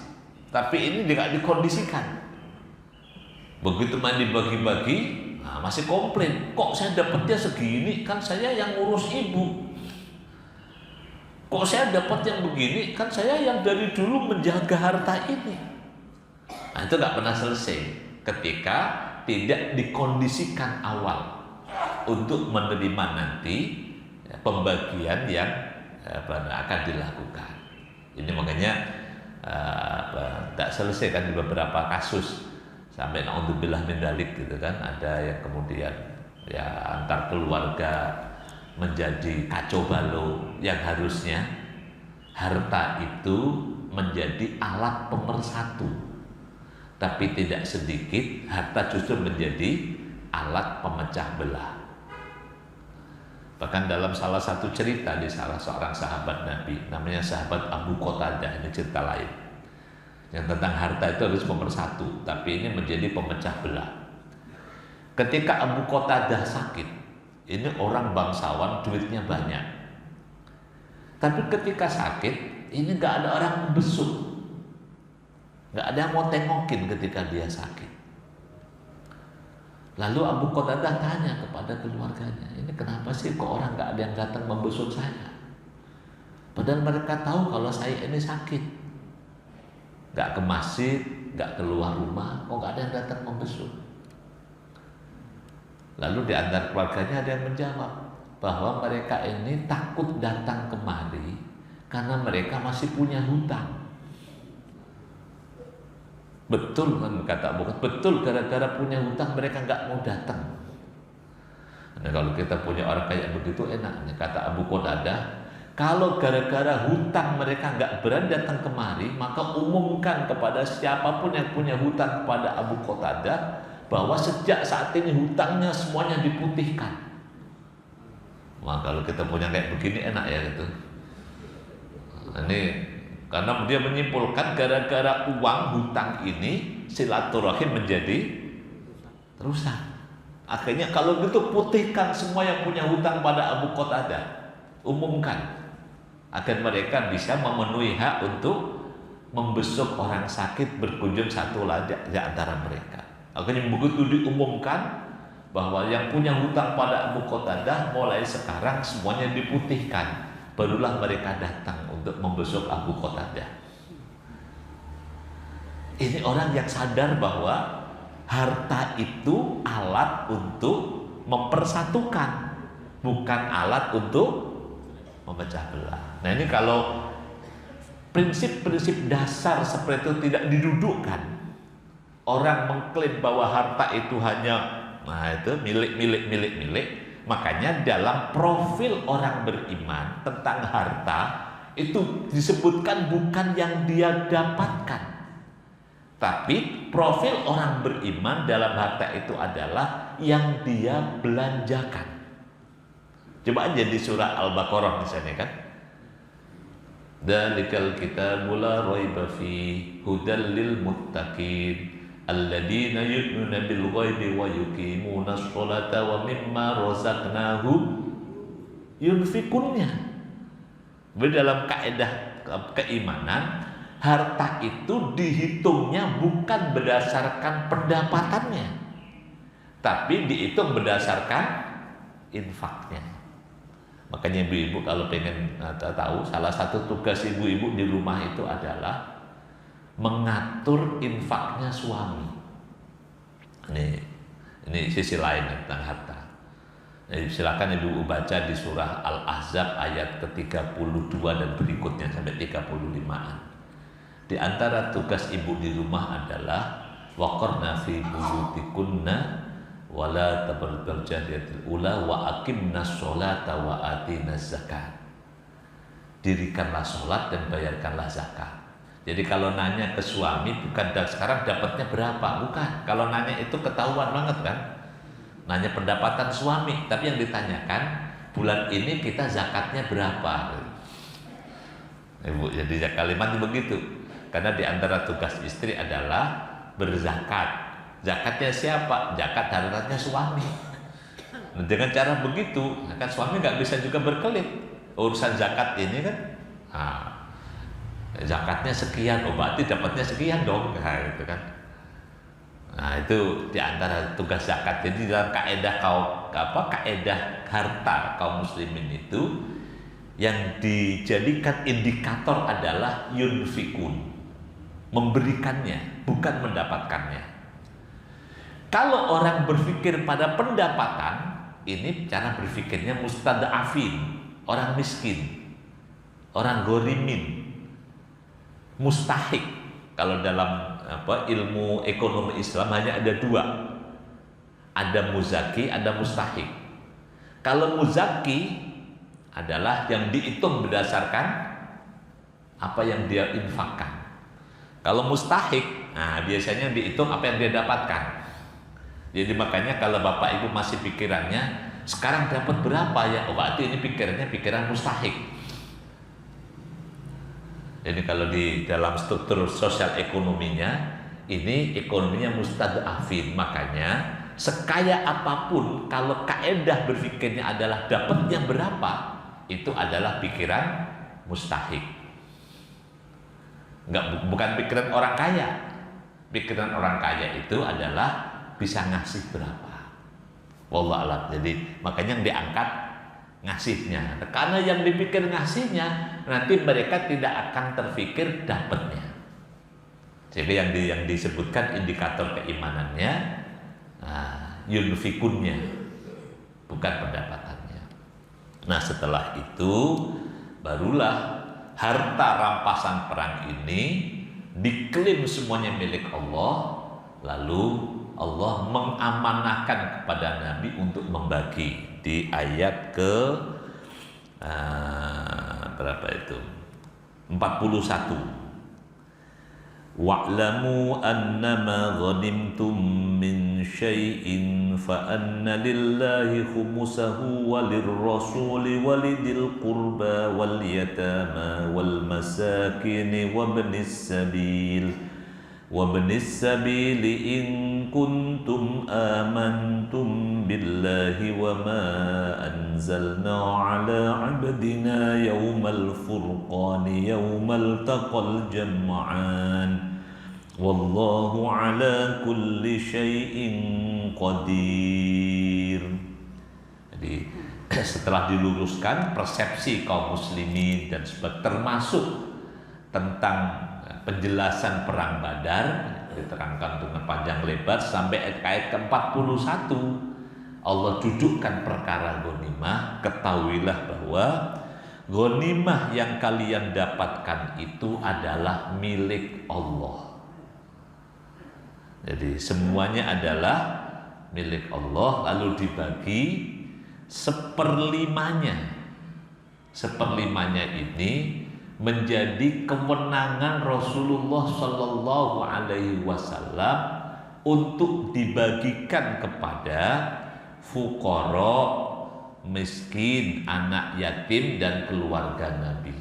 tapi ini tidak dikondisikan. Begitu main dibagi-bagi, nah masih komplain. Kok saya dapatnya segini? Kan saya yang ngurus ibu. Kok saya dapat yang begini? Kan saya yang dari dulu menjaga harta ini. Nah, itu nggak pernah selesai ketika tidak dikondisikan awal untuk menerima nanti pembagian yang akan dilakukan. Ini makanya tak selesai kan di beberapa kasus sampai naudzubillah min dzalik gitu kan, ada yang kemudian ya antar keluarga menjadi kacau balau, yang harusnya harta itu menjadi alat pemersatu, tapi tidak sedikit harta justru menjadi alat pemecah belah. Bahkan dalam salah satu cerita di salah seorang sahabat Nabi, namanya sahabat Abu Qatadah, ini cerita lain yang tentang harta itu harus pemersatu, tapi ini menjadi pemecah belah. Ketika Abu Qatadah sakit, ini orang bangsawan, duitnya banyak, tapi ketika sakit ini nggak ada orang membesuk, nggak ada yang mau tengokin ketika dia sakit. Lalu Abu Qatadah tanya kepada keluarganya, ini kenapa sih kok orang nggak ada yang datang membesuk saya? Padahal mereka tahu kalau saya ini sakit, nggak ke masjid, nggak keluar rumah, kok nggak ada yang datang membesuk? Lalu di antara keluarganya ada yang menjawab bahwa mereka ini takut datang kemari karena mereka masih punya hutang. Betul kan kata Abu Qatadah, betul, gara-gara punya hutang mereka nggak mau datang. Nah, kalau kita punya orang kayak begitu enaknya, kata Abu Qatadah, kalau gara-gara hutang mereka nggak berani datang kemari, maka umumkan kepada siapapun yang punya hutang kepada Abu Qatadah bahwa sejak saat ini hutangnya semuanya diputihkan. Wah, kalau kita punya kayak begini enak ya gitu. Ini karena dia menyimpulkan gara-gara uang hutang ini silaturahim menjadi rusak. Akhirnya kalau gitu putihkan semua yang punya hutang pada Abu Qatadah, umumkan agar mereka bisa memenuhi hak untuk membesuk orang sakit berkunjung satu di antara mereka. Akhirnya begitu diumumkan bahwa yang punya hutang pada Abu Qatadah mulai sekarang semuanya diputihkan, barulah mereka datang untuk membesuk Abu Qatadah. Ini orang yang sadar bahwa harta itu alat untuk mempersatukan, bukan alat untuk memecah belah. Nah, ini kalau prinsip-prinsip dasar seperti itu tidak didudukkan, orang mengklaim bahwa harta itu hanya itu milik. Makanya dalam profil orang beriman tentang harta itu disebutkan bukan yang dia dapatkan, tapi profil orang beriman dalam harta itu adalah yang dia belanjakan. Coba aja di surah Al-Baqarah misalnya kan, Dzalikal kitabul la raiba fihi hudal lil muttaqin alladzina yu'minuna bil ghaibi wa yuqimuna sholata wa mimma razaqnahum yunfikunnya. Dalam kaidah keimanan, harta itu dihitungnya bukan berdasarkan pendapatannya, tapi dihitung berdasarkan infaknya. Makanya ibu-ibu kalau pengen tahu, salah satu tugas ibu-ibu di rumah itu adalah mengatur infaknya suami. Ini sisi lain tentang harta. Jadi silakan ibu baca di surah Al-Ahzab ayat ke-32 dan berikutnya sampai 35-an. Di antara tugas ibu di rumah adalah waqarna fi buyutikunna wala tabarrujal jahiliyatil ula wa aqimnas sholata wa atinaz zakat. Dirikanlah sholat dan bayarkanlah zakat. Jadi kalau nanya ke suami bukan sekarang dapatnya berapa, bukan. Kalau nanya itu ketahuan banget kan. Nanya pendapatan suami, tapi yang ditanyakan bulan ini kita zakatnya berapa. Ibu, jadi kalimat begitu. Karena di antara tugas istri adalah berzakat. Zakatnya siapa? Zakat hartanya suami. Nah, dengan cara begitu, kan suami nggak bisa juga berkelit. Urusan zakat ini kan, zakatnya sekian, berarti dapatnya sekian dong, gitu kan. Nah, itu di antara tugas zakat. Jadi dalam kaedah kaedah harta kaum muslimin itu yang dijadikan indikator adalah yunfikun, memberikannya, bukan mendapatkannya. Kalau orang berpikir pada pendapatan, ini cara berpikirnya mustadafin, orang miskin, orang gorimin, mustahik. Kalau dalam ilmu ekonomi Islam hanya ada dua, ada muzaki, ada mustahik. Kalau muzaki adalah yang dihitung berdasarkan apa yang dia infakkan. Kalau mustahik, biasanya dihitung apa yang dia dapatkan. Jadi makanya kalau bapak ibu masih pikirannya sekarang dapat berapa ya, berarti ini pikiran mustahik. Jadi kalau di dalam struktur sosial ekonominya, ini ekonominya mustadafin. Makanya sekaya apapun, kalau kaedah berpikirnya adalah dapatnya berapa, itu adalah pikiran mustahik. Bukan pikiran orang kaya. Pikiran orang kaya itu adalah bisa ngasih berapa. Wallahu a'lam. Jadi makanya yang diangkat ngasihnya. Karena yang dipikir ngasihnya, nanti mereka tidak akan terpikir dapatnya. Jadi yang disebutkan indikator keimanannya yunfikunnya, bukan pendapatannya. Nah, setelah itu barulah harta rampasan perang ini diklaim semuanya milik Allah, lalu Allah mengamanahkan kepada Nabi untuk membagi. Di ayat ke berapa itu? 41. Wa'lamu annama ghanimtum min syai'in fa anna lillahi khumusahu walirrasuli walidil qurba wal yatama wal masakin wa ibnis sabil in kuntum amantum billahi wa ma anzalna ala abdina yawmal furqani yawmal taqal jam'an wallahu ala kulli syai'in qadir. Jadi setelah diluruskan persepsi kaum muslimin dan termasuk tentang penjelasan perang Badar, diterangkan dengan panjang lebar sampai ayat ke-41, Allah dudukkan perkara ghanimah. Ketahuilah bahwa ghanimah yang kalian dapatkan itu adalah milik Allah. Jadi semuanya adalah milik Allah, lalu dibagi seperlimanya. Seperlimanya ini menjadi kewenangan Rasulullah Shallallahu Alaihi Wasallam untuk dibagikan kepada fuqara, miskin, anak yatim dan keluarga Nabi.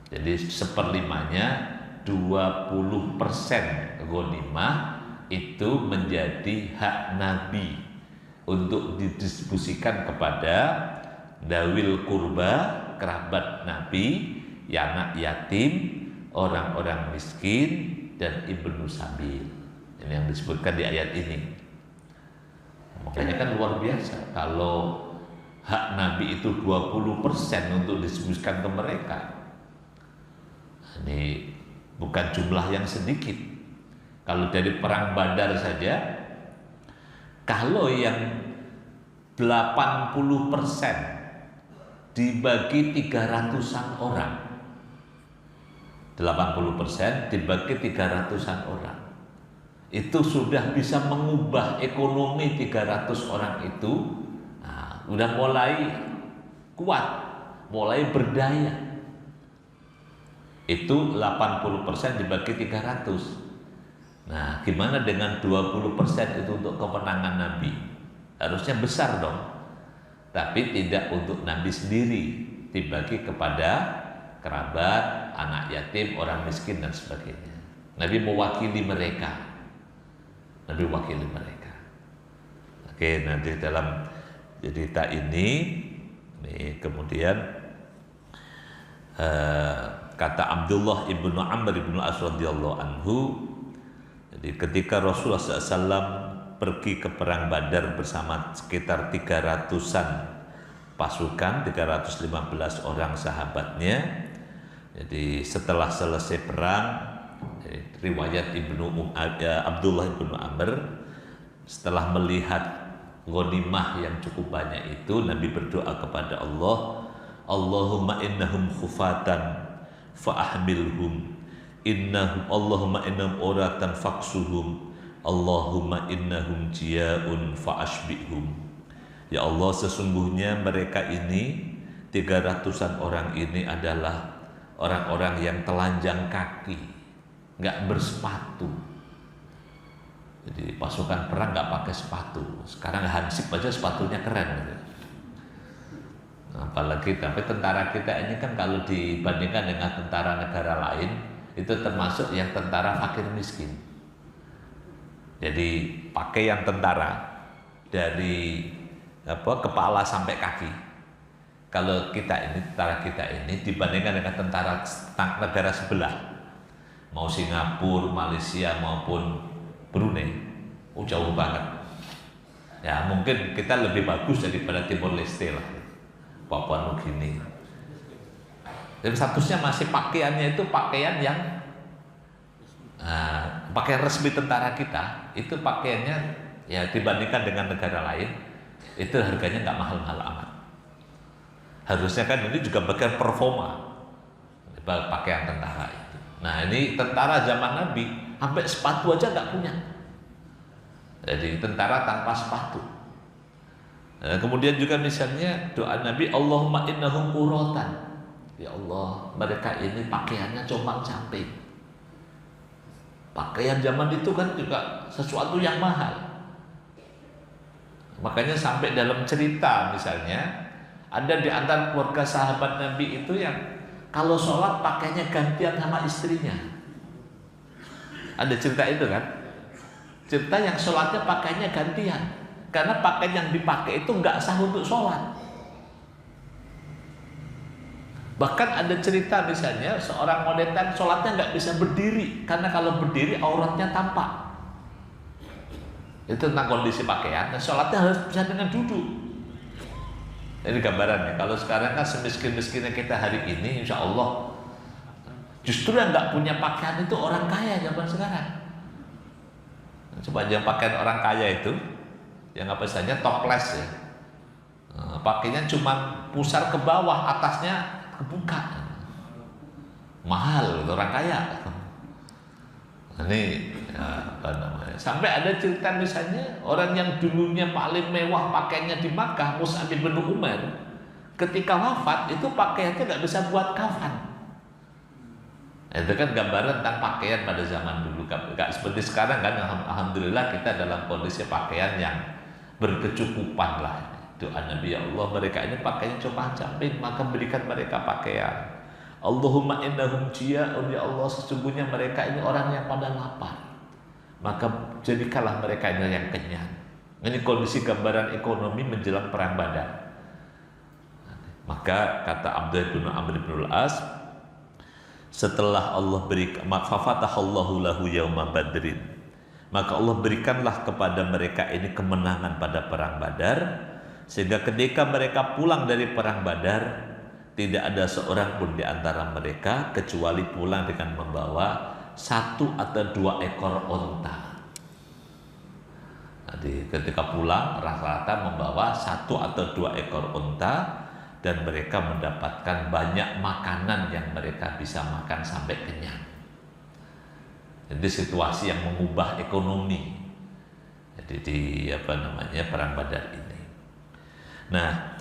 Jadi seperlimanya 20% ghanimah itu menjadi hak Nabi untuk didistribusikan kepada dawil kurba, kerabat Nabi, anak yatim, orang-orang miskin, dan ibnu sabil. Ini yang disebutkan di ayat ini. Makanya kan luar biasa kalau hak Nabi itu 20% untuk disebutkan ke mereka. Ini bukan jumlah yang sedikit. Kalau dari perang Badar saja, kalau yang 80% dibagi 300-an orang, 80% dibagi 300-an orang, itu sudah bisa mengubah ekonomi 300 orang itu. Nah, udah mulai kuat, mulai berdaya. Itu 80% dibagi 300. Nah, gimana dengan 20% itu untuk kemenangan Nabi? Harusnya besar dong. Tapi tidak untuk Nabi sendiri, dibagi kepada kerabat, anak yatim, orang miskin dan sebagainya. Nabi mewakili mereka. Nabi mewakili mereka. Oke, nanti dalam cerita ini kemudian kata Abdullah ibnu Amr ibnu As radhiyallahu anhu, jadi ketika Rasulullah SAW pergi ke perang Badar bersama sekitar 300-an pasukan, 315 orang sahabatnya. Jadi setelah selesai perang, riwayat Abdullah ibnu Amr, setelah melihat ghanimah yang cukup banyak itu, Nabi berdoa kepada Allah, Allahumma innahum khufatan fa'ahmilhum, Allahumma innahum uratan faksuhum, Allahumma innahum jiya'un fa'ashbihum. Ya Allah, sesungguhnya mereka ini 300-an orang ini adalah orang-orang yang telanjang kaki, nggak bersepatu. Jadi pasukan perang nggak pakai sepatu. Sekarang Hansip aja sepatunya keren gitu. Apalagi tapi tentara kita ini kan kalau dibandingkan dengan tentara negara lain, itu termasuk yang tentara fakir miskin. Jadi pakaian tentara dari kepala sampai kaki. Kalau kita ini, tentara kita ini dibandingkan dengan tentara negara sebelah, mau Singapura, Malaysia maupun Brunei, jauh banget. Ya mungkin kita lebih bagus daripada Timor Leste lah, Papua Nugini. Dan statusnya masih pakaiannya itu pakaian yang pakaian resmi tentara kita, itu pakaiannya ya dibandingkan dengan negara lain itu harganya nggak mahal-mahal amat. Harusnya kan ini juga bagian performa pakaian tentara itu. Nah ini tentara zaman Nabi sampai sepatu aja nggak punya. Jadi tentara tanpa sepatu. Nah, kemudian juga misalnya doa Nabi, Allahumma innahum uratan. Ya Allah, mereka ini pakaiannya compang-camping. Pakaian zaman itu kan juga sesuatu yang mahal. Makanya sampai dalam cerita misalnya ada di antara keluarga sahabat Nabi itu yang kalau sholat pakainya gantian sama istrinya. Ada cerita itu kan? Cerita yang sholatnya pakainya gantian, karena pakaian yang dipakai itu nggak sah untuk sholat. Bahkan ada cerita misalnya seorang wanita sholatnya nggak bisa berdiri, karena kalau berdiri auratnya tampak. Itu tentang kondisi pakaian. Nah, sholatnya harus bisa dengan duduk. Ini gambarannya. Kalau sekarang kan semiskin-miskinnya kita hari ini, insya Allah justru yang nggak punya pakaian itu orang kaya zaman sekarang. Coba yang pakaian orang kaya itu, yang apa saja topless ya, pakainya cuma pusar ke bawah, atasnya kebuka, mahal orang kaya. Ini apa namanya? Sampai ada cerita misalnya orang yang dulunya paling mewah pakaiannya di Makkah, Mus'ab bin Umair, ketika wafat itu pakaiannya nggak bisa buat kafan. Itu kan gambaran tentang pakaian pada zaman dulu, nggak seperti sekarang kan. Alhamdulillah kita dalam kondisi pakaian yang berkecukupan lah. Doa Nabi, ya Allah, mereka ini pakaiannya compang-camping, maka berikan mereka pakaian. Allahumma innahum jiya'un, ya Allah, sesungguhnya mereka ini orang yang pada lapar, maka jadikanlah mereka ini yang kenyang. Ini kondisi gambaran ekonomi menjelang perang Badar. Maka kata Abdullah bin Amr bin Al-As, setelah Allah berikan, fafatahallahu lahu yauma badrin, maka Allah berikanlah kepada mereka ini kemenangan pada perang Badar, sehingga ketika mereka pulang dari perang Badar, tidak ada seorang pun di antara mereka kecuali pulang dengan membawa 1 atau 2 ekor onta. Jadi ketika pulang rata-rata membawa 1 atau 2 ekor onta, dan mereka mendapatkan banyak makanan yang mereka bisa makan sampai kenyang. Jadi situasi yang mengubah ekonomi. Jadi di perang Badar ini. Nah,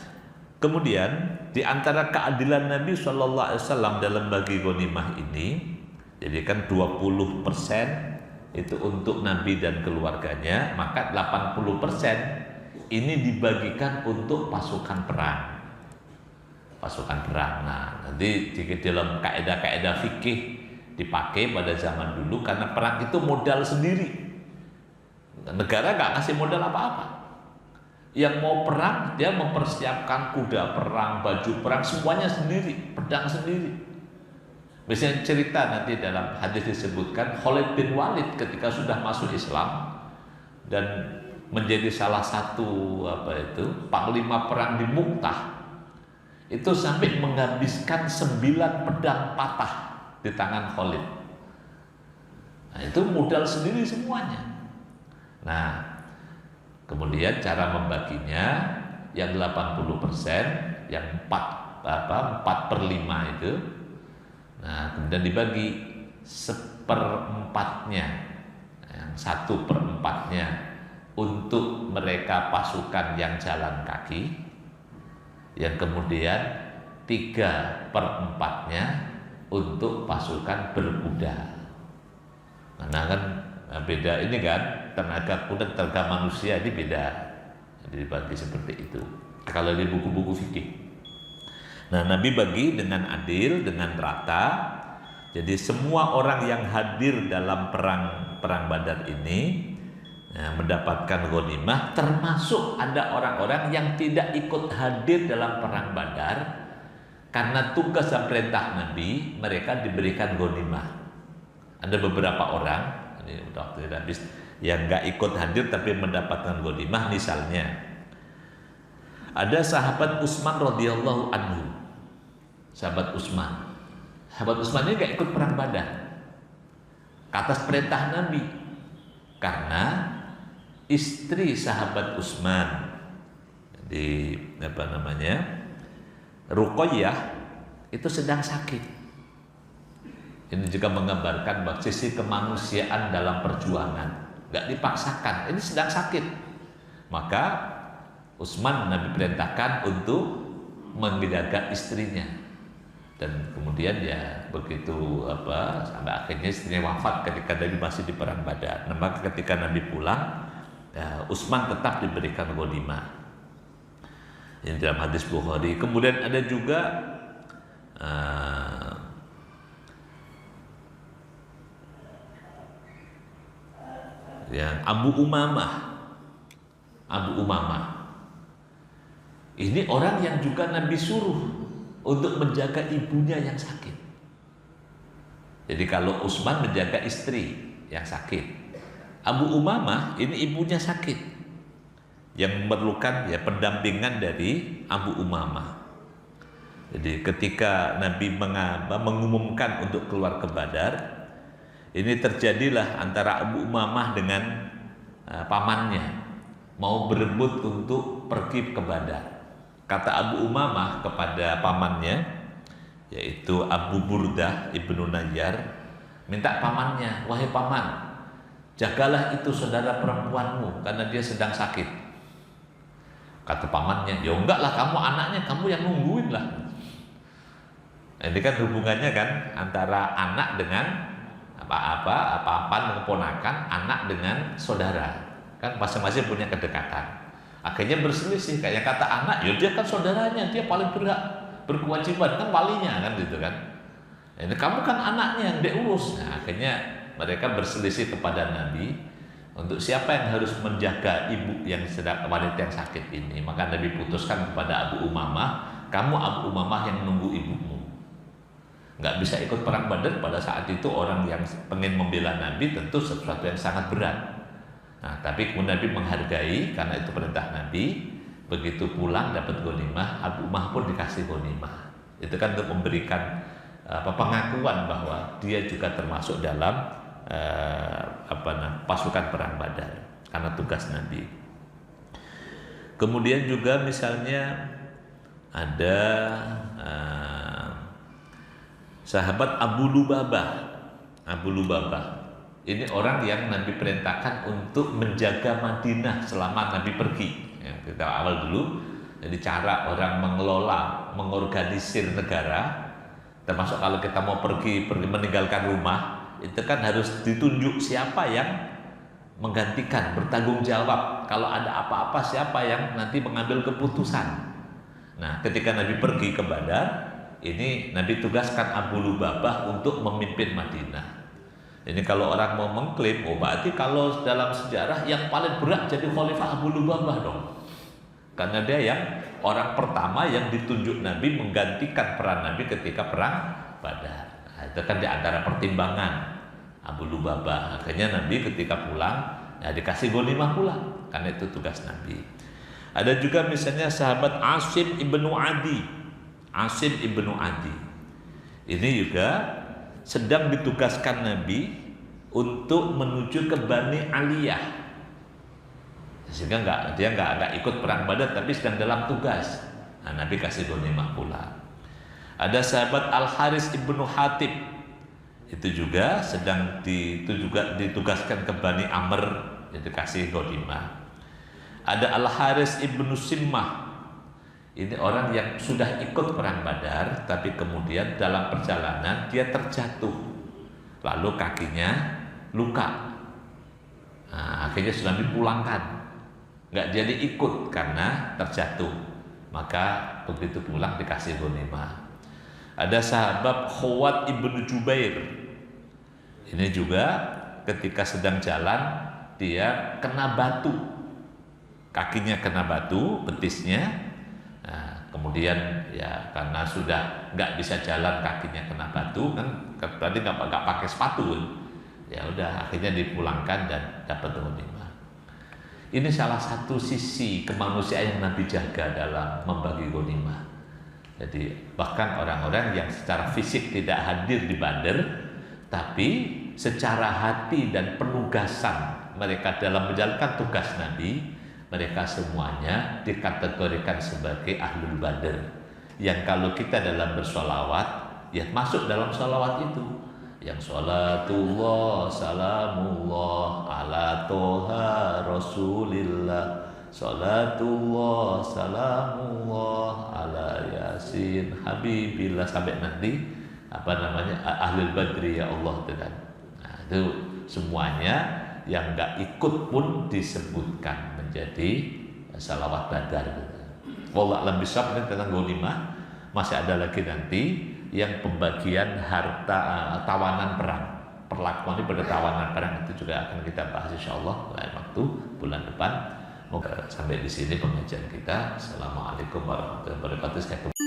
kemudian di antara keadilan Nabi SAW dalam bagi ghanimah ini, jadi kan 20% itu untuk Nabi dan keluarganya, maka 80% ini dibagikan untuk pasukan perang. Pasukan perang. Nah, nanti di dalam kaidah-kaidah fikih dipakai pada zaman dulu, karena perang itu modal sendiri. Negara nggak kasih modal apa-apa. Yang mau perang dia mempersiapkan kuda perang, baju perang, semuanya sendiri, pedang sendiri. Misalnya cerita nanti dalam hadis disebutkan Khalid bin Walid ketika sudah masuk Islam dan menjadi salah satu panglima perang di Mu'tah, itu sampai menghabiskan 9 pedang patah di tangan Khalid. Nah, itu modal sendiri semuanya. Nah, kemudian cara membaginya, yang 80%, yang 4/5 itu, nah kemudian dibagi 1/4-nya, yang 1/4-nya untuk mereka pasukan yang jalan kaki, yang kemudian 3/4-nya untuk pasukan berkuda. Karena kan beda ini kan, tenaga kuda, tenaga manusia ini beda. Jadi dibagi seperti itu kalau di buku-buku fikih. Nah, Nabi bagi dengan adil, dengan rata. Jadi semua orang yang hadir dalam perang Badar ini mendapatkan ghanimah, termasuk ada orang-orang yang tidak ikut hadir dalam perang Badar karena tugas dan perintah Nabi, mereka diberikan ghanimah. Ada beberapa orang, ini udah waktu habis, yang nggak ikut hadir tapi mendapatkan ghanimah. Misalnya ada sahabat Utsman radhiyallahu anhu. Sahabat Utsman ini nggak ikut perang Badar atas perintah Nabi, karena istri sahabat Utsman di Ruqayyah itu sedang sakit. Ini juga menggambarkan bahwa sisi kemanusiaan dalam perjuangan, nggak dipaksakan. Ini sedang sakit, maka Utsman Nabi perintahkan untuk menjaga istrinya, dan kemudian ya begitu sampai akhirnya istrinya wafat ketika Nabi masih di perang Badar. Nah, maka ketika Nabi pulang, Utsman tetap diberikan ghanimah. Ini dalam hadis Bukhari. Kemudian ada juga yang Abu Umamah. Ini orang yang juga Nabi suruh untuk menjaga ibunya yang sakit. Jadi kalau Utsman menjaga istri yang sakit, Abu Umamah ini ibunya sakit, yang memerlukan pendampingan dari Abu Umamah. Jadi ketika Nabi mengumumkan untuk keluar ke Badar, ini terjadilah antara Abu Umamah dengan pamannya mau berebut untuk pergi ke Badar. Kata Abu Umamah kepada pamannya, yaitu Abu Burdah ibnu Najjar, minta pamannya, wahai paman, jagalah itu saudara perempuanmu karena dia sedang sakit. Kata pamannya, ya enggak lah, kamu anaknya, kamu yang nungguin lah. Nah, ini kan hubungannya kan antara anak dengan paman keponakan, anak dengan saudara, kan masing-masing punya kedekatan. Akhirnya berselisih, kayak kata anak, ya dia kan saudaranya, dia paling berhak berkewajiban, kan walinya kan gitu kan. Ini kamu kan anaknya yang diurus. Nah, akhirnya mereka berselisih kepada Nabi untuk siapa yang harus menjaga ibu yang sedang, wanita yang sakit ini. Maka Nabi putuskan kepada Abu Umamah, kamu Abu Umamah yang menunggu ibumu. nggak bisa ikut perang Badar pada saat itu. Orang yang pengen membela Nabi tentu sesuatu yang sangat berat. Nah, tapi kemudian Nabi menghargai karena itu perintah Nabi. Begitu pulang dapat ghanimah, Abu Umah pun dikasih ghanimah. Itu kan untuk memberikan pengakuan bahwa dia juga termasuk dalam pasukan perang Badar karena tugas Nabi. Kemudian juga misalnya ada sahabat Abu Lubabah. Abu Lubabah ini orang yang Nabi perintahkan untuk menjaga Madinah selama Nabi pergi. Ya, kita awal dulu. Jadi cara orang mengelola, mengorganisir negara, termasuk kalau kita mau pergi meninggalkan rumah, itu kan harus ditunjuk siapa yang menggantikan, bertanggung jawab. Kalau ada apa-apa siapa yang nanti mengambil keputusan. Nah, ketika Nabi pergi ke Badar, ini Nabi tugaskan Abu Lubabah untuk memimpin Madinah. Ini kalau orang mau mengklaim, oh berarti kalau dalam sejarah yang paling berat jadi Khalifah Abu Lubabah dong. Karena dia yang orang pertama yang ditunjuk Nabi menggantikan peran Nabi ketika perang Badar. Nah, itu kan di antara pertimbangan Abu Lubabah. Akhirnya Nabi ketika pulang, ya dikasih ghanimah pulang. Karena itu tugas Nabi. Ada juga misalnya sahabat Asim ibnu Adi. Asim ibnu Adi. Ini juga sedang ditugaskan Nabi untuk menuju ke Bani Aliyah. Sehingga dia nggak ikut perang Badar, tapi sedang dalam tugas. Nah, Nabi kasih ghanimah pula. Ada sahabat Al Haris ibnu Hatib, itu juga ditugaskan ke Bani Amr, jadi kasih ghanimah. Ada Al Haris ibnu Simmah, ini orang yang sudah ikut perang Badar, tapi kemudian dalam perjalanan dia terjatuh, lalu kakinya luka. Nah, akhirnya sudah dipulangkan, nggak jadi ikut karena terjatuh. Maka begitu pulang dikasih ghanimah. Ada sahabat Khawat ibnu Jubair. Ini juga ketika sedang jalan dia kena batu, kakinya kena batu, betisnya. Nah, kemudian ya karena sudah nggak bisa jalan, kakinya kena batu kan, tadi nggak pakai sepatu, ya udah akhirnya dipulangkan dan dapat ghanimah. Ini salah satu sisi kemanusiaan yang Nabi jaga dalam membagi ghanimah. Jadi bahkan orang-orang yang secara fisik tidak hadir di Badar, tapi secara hati dan penugasan mereka dalam menjalankan tugas Nabi, mereka semuanya dikategorikan sebagai ahlul Badar. Yang kalau kita dalam bersolawat, ya masuk dalam solawat itu. Yang sholatullah salamullah ala toha rasulillah, sholatullah salamullah ala yasin habibillah, sampai nanti ahlul badri ya Allah Tuhan. Nah, itu semuanya yang nggak ikut pun disebutkan menjadi salawat Badar. Wallahu a'lam bishawab. Ini tentang ghanimah. Masih ada lagi nanti yang pembagian harta tawanan perang. Perlakuan pada tawanan perang itu juga akan kita bahas insyaallah lain waktu bulan depan. Moga sampai di sini pengajian kita. Assalamualaikum warahmatullahi wabarakatuh.